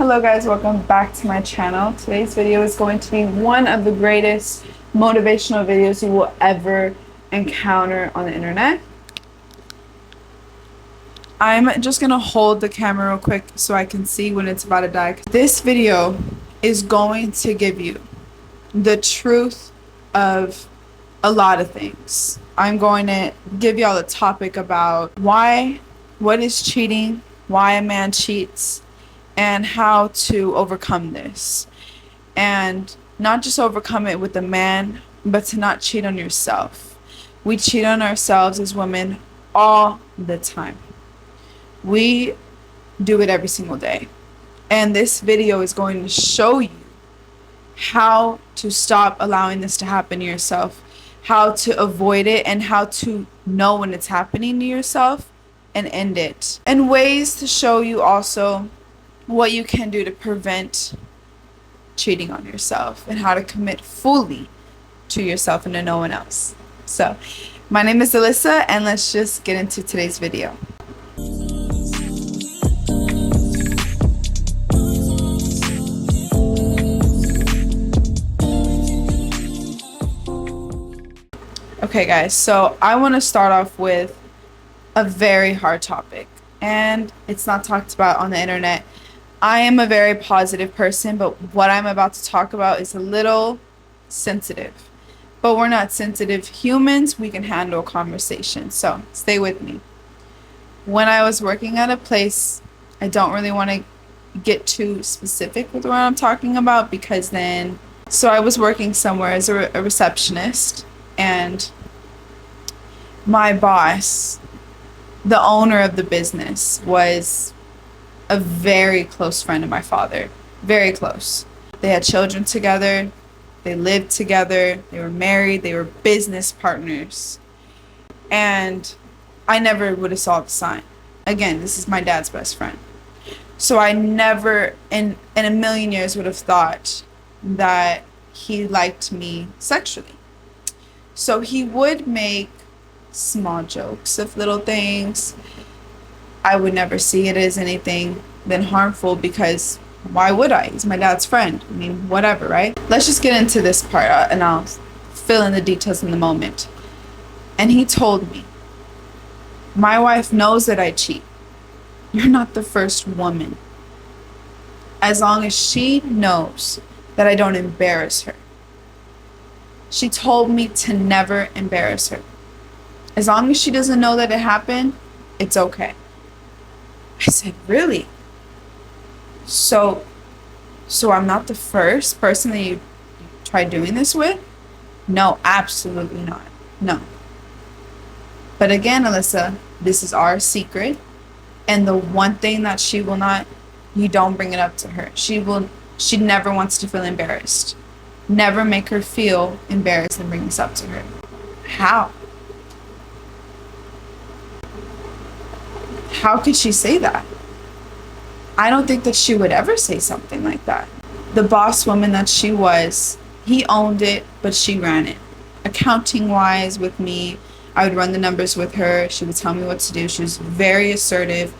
Hello guys, welcome back to my channel. Today's video is going to be one of the greatest motivational videos you will ever encounter on the internet. I'm just gonna hold the camera real quick so I can see when it's about to die. This video is going to give you the truth of a lot of things. I'm going to give y'all a topic about what is cheating, why a man cheats, and how to overcome this. And not just overcome it with a man, but to not cheat on yourself. We cheat on ourselves as women all the time. We do it every single day. And this video is going to show you how to stop allowing this to happen to yourself, how to avoid it, and how to know when it's happening to yourself and end it. And ways to show you also what you can do to prevent cheating on yourself and how to commit fully to yourself and to no one else. So, my name is Alyssa, and let's just get into today's video. Okay guys, so I want to start off with a very hard topic, and it's not talked about on the internet. I am a very positive person, but what I'm about to talk about is a little sensitive. But we're not sensitive humans. We can handle a conversation. So stay with me. When I was working at a place, I don't really want to get too specific with what I'm talking about because then... So I was working somewhere as a receptionist, and my boss, the owner of the business, was a very close friend of my father. Very close. They had children together. They lived together. They were married. They were business partners. And I never would have saw the sign. Again, this is my dad's best friend. So I never in a million years would have thought that he liked me sexually. So he would make small jokes of little things. I would never see it as anything then harmful because why would I? He's my dad's friend. I mean, whatever, right? Let's just get into this part and I'll fill in the details in the moment. And he told me, my wife knows that I cheat. You're not the first woman. As long as she knows that I don't embarrass her. She told me to never embarrass her. As long as she doesn't know that it happened, it's okay. I said, really? So I'm not the first person that you tried doing this with? No, absolutely not. No. But again, Alyssa, this is our secret. And the one thing that she will not, you don't bring it up to her. She never wants to feel embarrassed. Never make her feel embarrassed and bring this up to her. How? How could she say that? I don't think that she would ever say something like that. The boss woman that she was, he owned it, but she ran it. Accounting wise with me, I would run the numbers with her. She would tell me what to do. She was very assertive,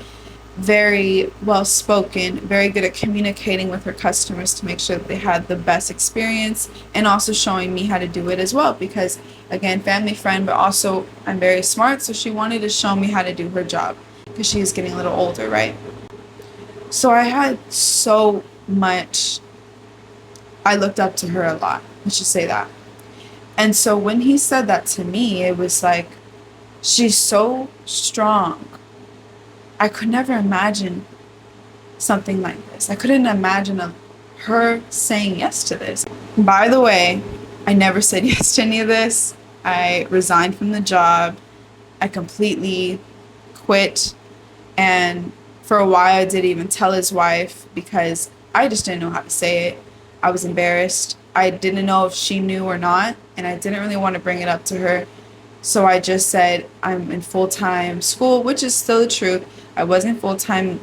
very well spoken, very good at communicating with her customers to make sure that they had the best experience, and also showing me how to do it as well because, again, family friend, but also I'm very smart, so she wanted to show me how to do her job because she was getting a little older, right? So I had so much, I looked up to her a lot, let's just say that. And so when he said that to me, it was like, she's so strong. I could never imagine something like this. I couldn't imagine her saying yes to this. By the way, I never said yes to any of this. I resigned from the job. I completely quit. And for a while, I didn't even tell his wife because I just didn't know how to say it. I was embarrassed. I didn't know if she knew or not, and I didn't really want to bring it up to her. So I just said I'm in full-time school, which is still the truth. I wasn't full-time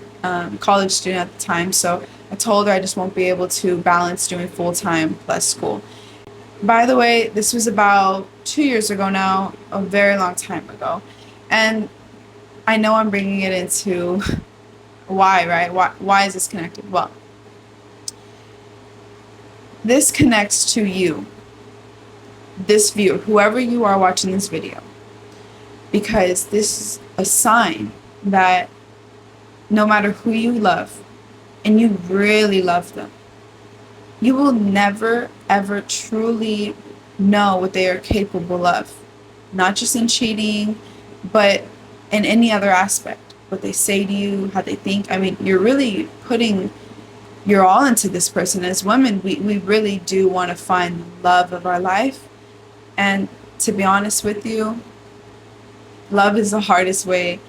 college student at the time, so I told her I just won't be able to balance doing full-time plus school. By the way, this was about 2 years ago now, a very long time ago. And I know I'm bringing it into why, right? Why is this connected? Well, This connects to you, this viewer, whoever you are watching this video, because this is a sign that no matter who you love, and you really love them, you will never, ever truly know what they are capable of. Not just in cheating, but in any other aspect. What they say to you, how they think. I mean, you're really putting your all into this person. As women, we really do want to find the love of our life. And to be honest with you, love is the hardest way.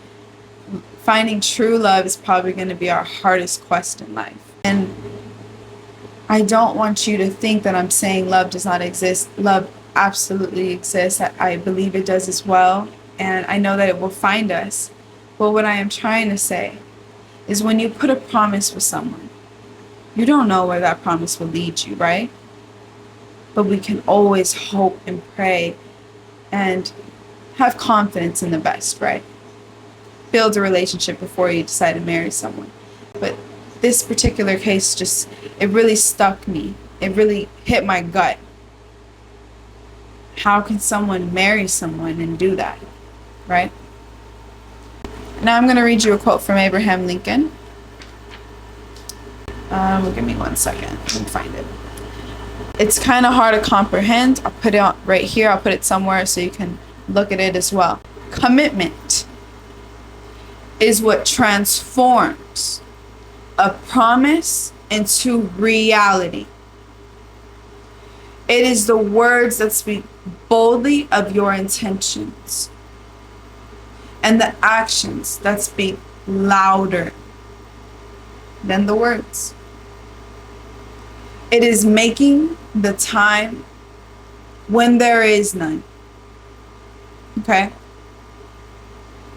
Finding true love is probably going to be our hardest quest in life. And I don't want you to think that I'm saying love does not exist. Love absolutely exists. I believe it does as well. And I know that it will find us. But what I am trying to say is when you put a promise with someone, you don't know where that promise will lead you, right? But we can always hope and pray and have confidence in the best, right? Build a relationship before you decide to marry someone. But this particular case it really stuck me. It really hit my gut. How can someone marry someone and do that, right? Now I'm going to read you a quote from Abraham Lincoln. Give me 1 second. Let me find it. It's kind of hard to comprehend. I'll put it right here. I'll put it somewhere so you can look at it as well. Commitment is what transforms a promise into reality. It is the words that speak boldly of your intentions and the actions that speak louder than the words. It is making the time when there is none. Okay?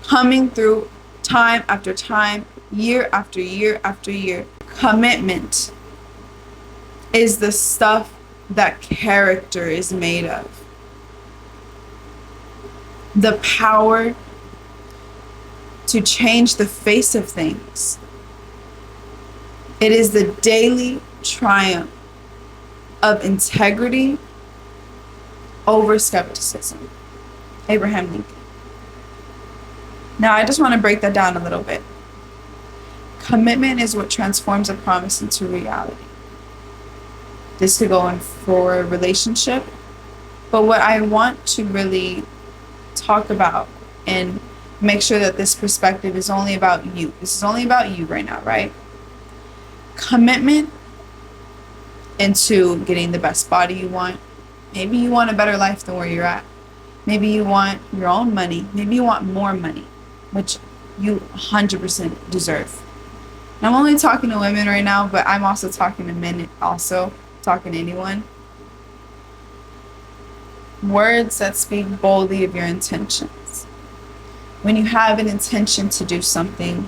Coming through time after time, year after year after year. Commitment is the stuff that character is made of. The power to change the face of things. It is the daily triumph of integrity over skepticism. Abraham Lincoln. Now, I just want to break that down a little bit. Commitment is what transforms a promise into reality. This could go in for a relationship, but what I want to really talk about and make sure that this perspective is only about you. This is only about you right now, right? Commitment into getting the best body you want. Maybe you want a better life than where you're at. Maybe you want your own money. Maybe you want more money, which you 100% deserve. And I'm only talking to women right now, but I'm also talking to men, also talking to anyone. Words that speak boldly of your intentions. When you have an intention to do something,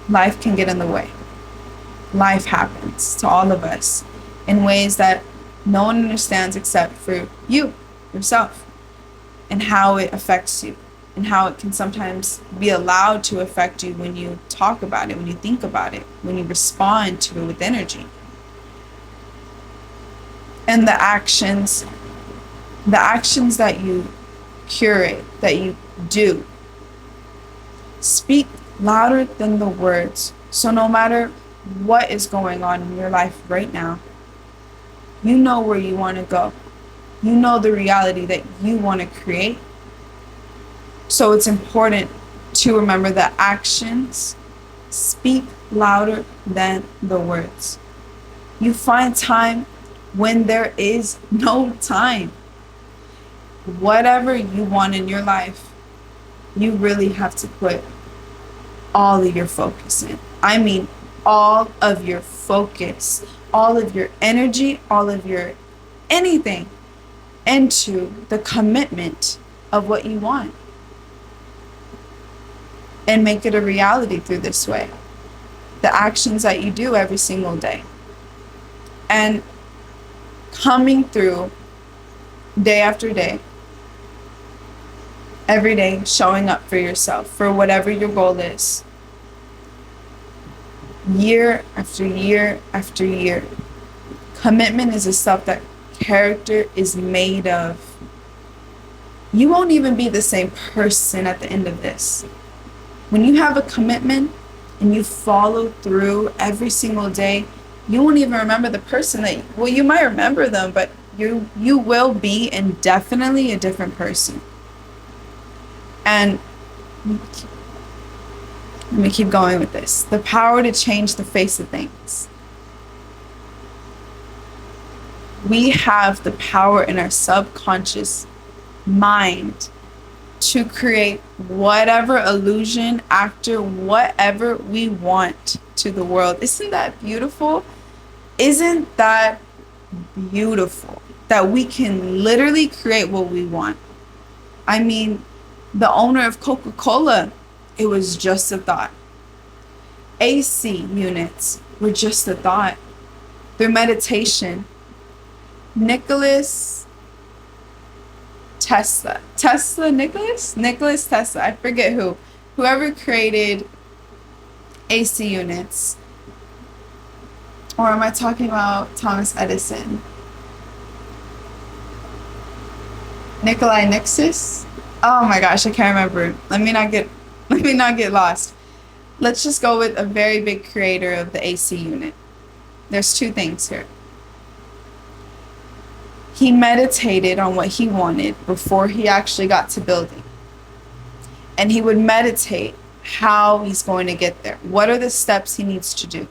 life can get in the way. Life happens to all of us in ways that no one understands except for you, yourself, and how it affects you, and how it can sometimes be allowed to affect you when you talk about it, when you think about it, when you respond to it with energy. And the actions that you curate, that you do, speak louder than the words. So no matter what is going on in your life right now, you know where you want to go. You know the reality that you want to create. So it's important to remember that actions speak louder than the words. You find time when there is no time. Whatever you want in your life, you really have to put all of your focus in. I mean, all of your focus, all of your energy, all of your anything into the commitment of what you want. And make it a reality through this way. The actions that you do every single day. And coming through day after day. Every day, showing up for yourself, for whatever your goal is. Year after year after year. Commitment is the stuff that character is made of. You won't even be the same person at the end of this. When you have a commitment and you follow through every single day, you won't even remember the person that, well, you might remember them, but you will be indefinitely a different person. And let me keep going with this. The power to change the face of things. We have the power in our subconscious mind to create whatever illusion, actor, whatever we want to the world. Isn't that beautiful? Isn't that beautiful that we can literally create what we want? I mean, the owner of Coca-Cola, it was just a thought. AC units were just a thought. Through meditation, Nicholas Tesla, Nicholas Tesla, I forget whoever created AC units. Or am I talking about Thomas Edison? Nikolai Nixis? Oh my gosh, I can't remember. Let me not get lost. Let's just go with a very big creator of the AC unit. There's two things here. He meditated on what he wanted before he actually got to building. And he would meditate how he's going to get there. What are the steps he needs to do?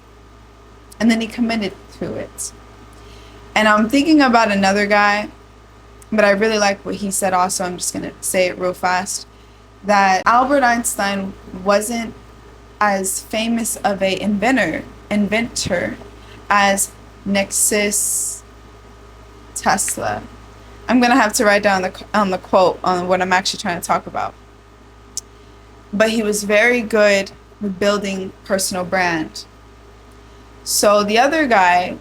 And then he committed to it. And I'm thinking about another guy, but I really like what he said also. I'm just going to say it real fast. That Albert Einstein wasn't as famous of a inventor as Nixis Tesla. I'm gonna have to write down the quote on what I'm actually trying to talk about. But he was very good with building personal brand. So the other guy,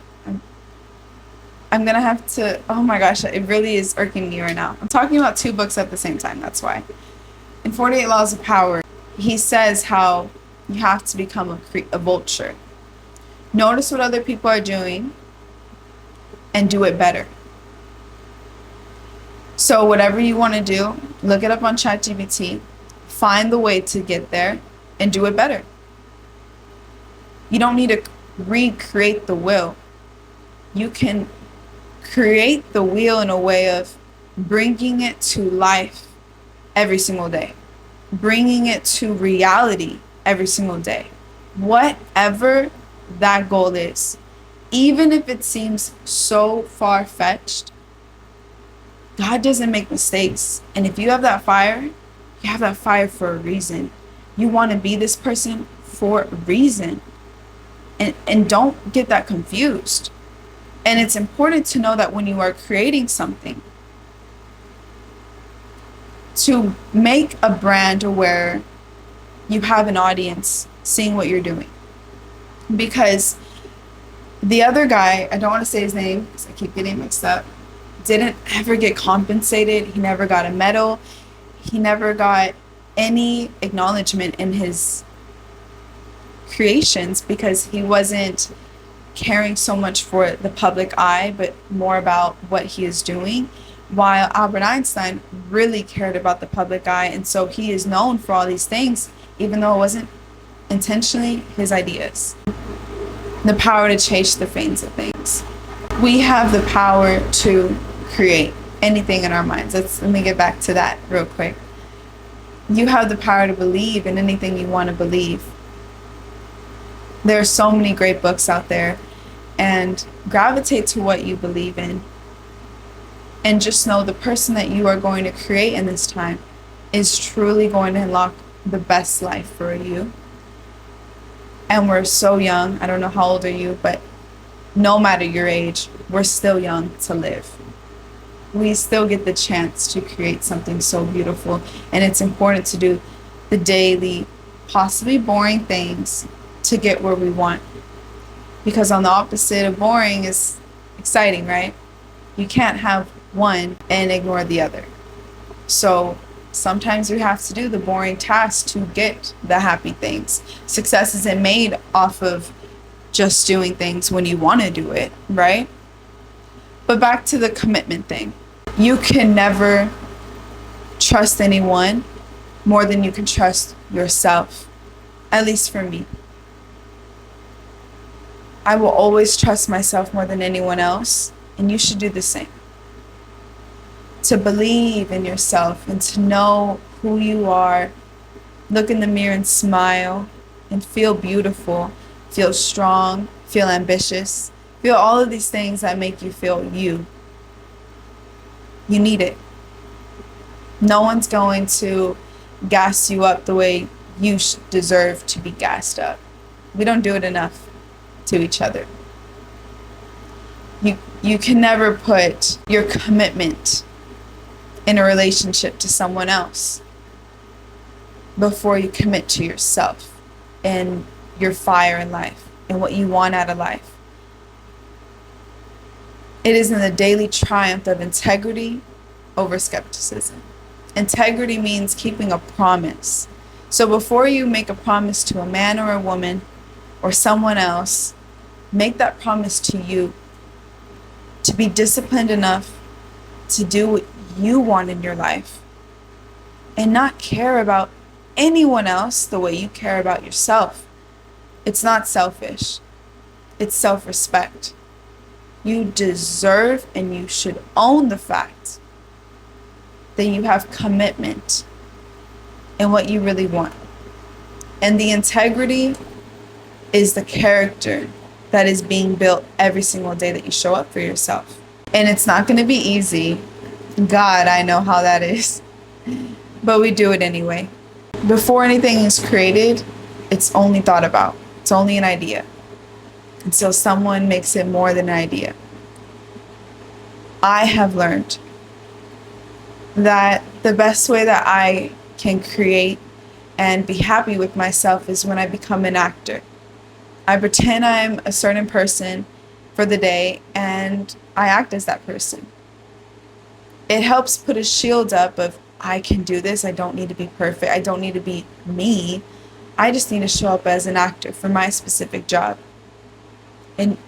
I'm gonna have to, oh my gosh, it really is irking me right now. I'm talking about two books at the same time, that's why. In 48 Laws of Power, he says how you have to become a vulture. Notice what other people are doing and do it better. So whatever you want to do, look it up on ChatGPT, find the way to get there and do it better. You don't need to recreate the wheel. You can create the wheel in a way of bringing it to life every single day, bringing it to reality every single day. Whatever that goal is, even if it seems so far-fetched, God doesn't make mistakes. And if you have that fire, you have that fire for a reason. You want to be this person for a reason. And don't get that confused. And it's important to know that when you are creating something, to make a brand where you have an audience seeing what you're doing. Because the other guy, I don't want to say his name because I keep getting mixed up, didn't ever get compensated. He never got a medal. He never got any acknowledgement in his creations because he wasn't caring so much for the public eye, but more about what he is doing. While Albert Einstein really cared about the public eye, and so he is known for all these things, even though it wasn't intentionally his ideas. The power to change the face of things. We have the power to create anything in our minds. Let me get back to that real quick. You have the power to believe in anything you want to believe. There are so many great books out there, and gravitate to what you believe in. And just know the person that you are going to create in this time is truly going to unlock the best life for you. And we're so young. I don't know how old are you, but no matter your age, we're still young to live. We still get the chance to create something so beautiful. And it's important to do the daily, possibly boring things to get where we want. Because on the opposite of boring is exciting, right? You can't have one and ignore the other. So sometimes you have to do the boring tasks to get the happy things. Success isn't made off of just doing things when you want to do it, right? But back to the commitment thing. You can never trust anyone more than you can trust yourself. At least for me. I will always trust myself more than anyone else, and you should do the same. To believe in yourself and to know who you are, look in the mirror and smile and feel beautiful, feel strong, feel ambitious, feel all of these things that make you feel you. You need it. No one's going to gas you up the way you deserve to be gassed up. We don't do it enough to each other. You can never put your commitment in a relationship to someone else before you commit to yourself and your fire in life and what you want out of life. It is in the daily triumph of integrity over skepticism. Integrity means keeping a promise. So before you make a promise to a man or a woman or someone else, make that promise to you, to be disciplined enough to do what you want in your life and not care about anyone else the way you care about yourself. It's not selfish. It's self-respect. You deserve and you should own the fact that you have commitment in what you really want. And the integrity is the character that is being built every single day that you show up for yourself. And it's not going to be easy. God, I know how that is. But we do it anyway. Before anything is created, it's only thought about. It's only an idea. Until someone makes it more than an idea. I have learned that the best way that I can create and be happy with myself is when I become an actor. I pretend I'm a certain person for the day and I act as that person. It helps put a shield up of, I can do this. I don't need to be perfect. I don't need to be me. I just need to show up as an actor for my specific job. And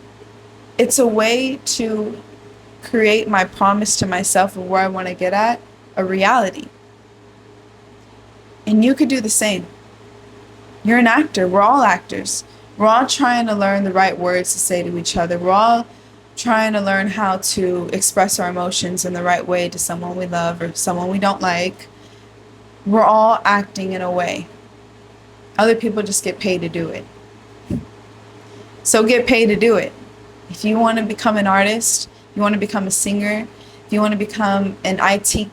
it's a way to create my promise to myself of where I want to get at a reality. And you could do the same. You're an actor. We're all actors. We're all trying to learn the right words to say to each other. We're all trying to learn how to express our emotions in the right way to someone we love or someone we don't like. We're all acting in a way. Other people just get paid to do it. So get paid to do it. If you want to become an artist, you want to become a singer, if you want to become an IT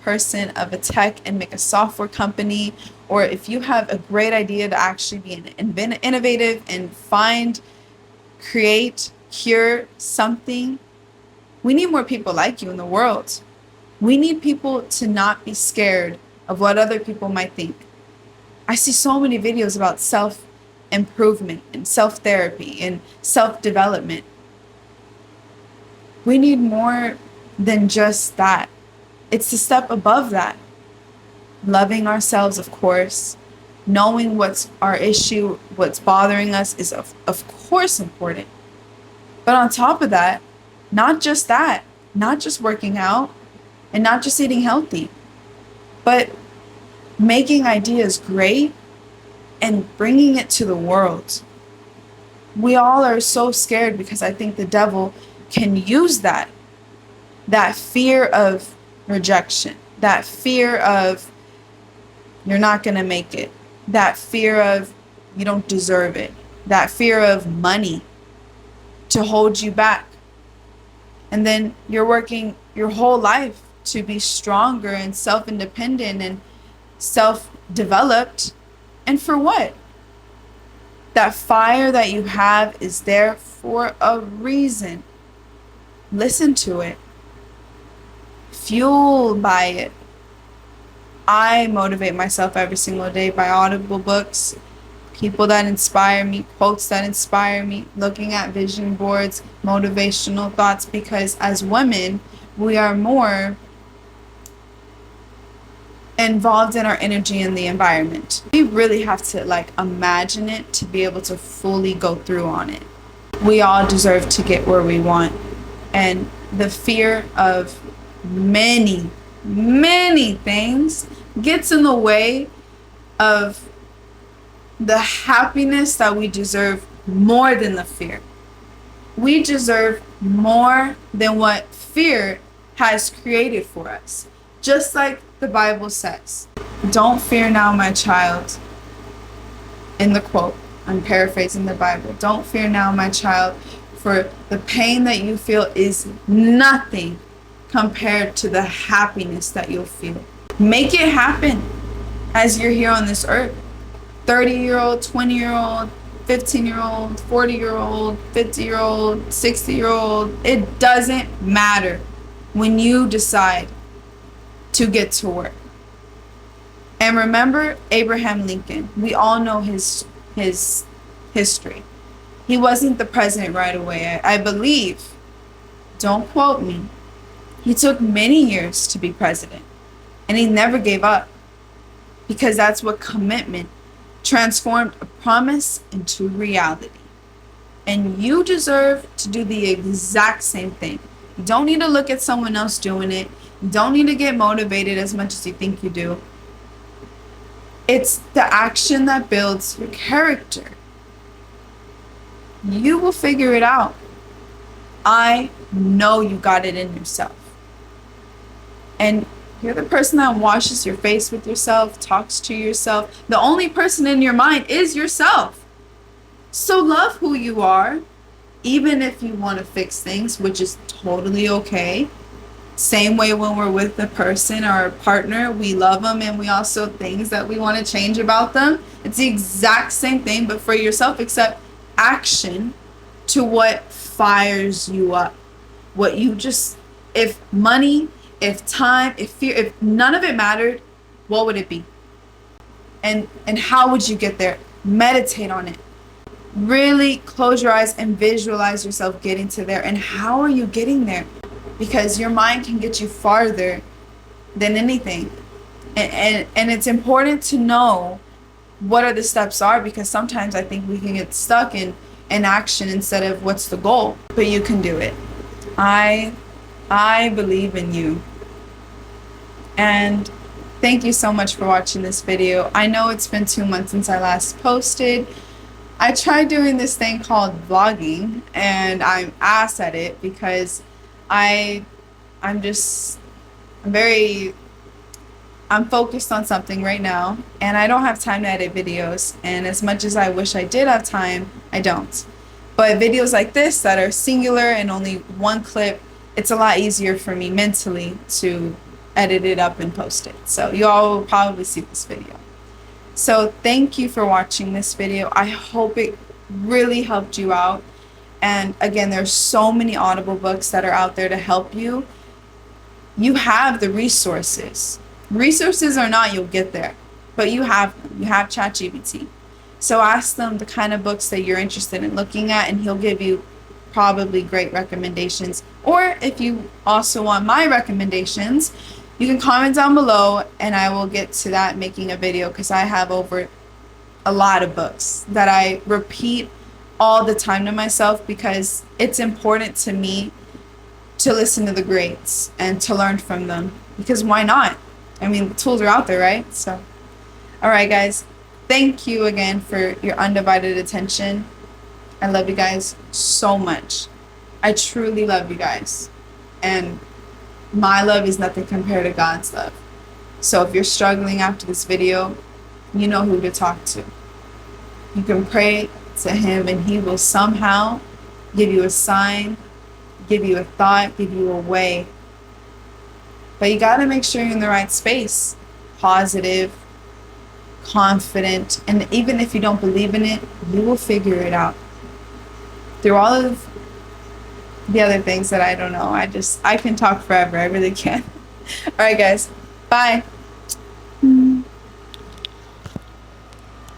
person of a tech and make a software company, or if you have a great idea to actually be innovative and create, cure something, we need more people like you in the world. We need people to not be scared of what other people might think. I see so many videos about self-improvement and self-therapy and self-development. We need more than just that. It's the step above that. Loving ourselves, of course. Knowing what's our issue, what's bothering us is of course important. But on top of that, not just that, not just working out and not just eating healthy, but making ideas great and bringing it to the world. We all are so scared because I think the devil can use that fear of rejection, that fear of you're not going to make it, that fear of you don't deserve it, that fear of money to hold you back. And then you're working your whole life to be stronger and self-independent and self-developed. And for what? That fire that you have is there for a reason. Listen to it. Fueled by it. I motivate myself every single day by audible books, people that inspire me, quotes that inspire me, looking at vision boards, motivational thoughts, because as women, we are more involved in our energy in the environment. We really have to imagine it to be able to fully go through on it. We all deserve to get where we want. And the fear of many, many things gets in the way of the happiness that we deserve more than the fear. We deserve more than what fear has created for us. Just like the Bible says, don't fear now, my child. In the quote, I'm paraphrasing the Bible. Don't fear now, my child, for the pain that you feel is nothing compared to the happiness that you'll feel. Make it happen as you're here on this earth. 30-year-old, 20-year-old, 15-year-old, 40-year-old, 50-year-old, 60-year-old, it doesn't matter when you decide to get to work. And remember Abraham Lincoln. We all know his history. He wasn't the president right away. I believe, don't quote me, he took many years to be president. And he never gave up. Because that's what commitment transformed a promise into reality. And you deserve to do the exact same thing. You don't need to look at someone else doing it. You don't need to get motivated as much as you think you do. It's the action that builds your character. You will figure it out. I know you got it in yourself. And you're the person that washes your face with yourself, talks to yourself. The only person in your mind is yourself. So love who you are, even if you want to fix things, which is totally okay. Same way when we're with a person or a partner, we love them and we also things that we want to change about them. It's the exact same thing, but for yourself, except action to what fires you up. What you just, if money, if time, if fear, if none of it mattered, what would it be? And how would you get there? Meditate on it. Really close your eyes and visualize yourself getting to there. And how are you getting there? Because your mind can get you farther than anything. And it's important to know what are the steps are, because sometimes I think we can get stuck in action instead of what's the goal. But you can do it. I believe in you. And thank you so much for watching this video. I know it's been 2 months since I last posted. I tried doing this thing called vlogging, and I'm ass at it because I'm focused on something right now, and I don't have time to edit videos. And as much as I wish I did have time, I don't. But videos like this that are singular and only one clip, it's a lot easier for me mentally to edit it up and post it. So you all will probably see this video. So thank you for watching this video. I hope it really helped you out. And again, there's so many Audible books that are out there to help you. You have the resources. Resources or not, you'll get there. But you have them. You have ChatGPT. So ask them the kind of books that you're interested in looking at, and he'll give you probably great recommendations. Or if you also want my recommendations, you can comment down below and I will get to that making a video, because I have over a lot of books that I repeat all the time to myself, because it's important to me to listen to the greats and to learn from them, because why not? I mean, the tools are out there, right? So, all right, guys. Thank you again for your undivided attention. I love you guys so much. I truly love you guys. And my love is nothing compared to God's love. So if you're struggling after this video, you know who to talk to. You can pray to him and he will somehow give you a sign, give you a thought, give you a way. But you got to make sure you're in the right space. Positive, confident, and even if you don't believe in it, you will figure it out. Through all of the other things that I don't know. I can talk forever. I really can. All right, guys. Bye.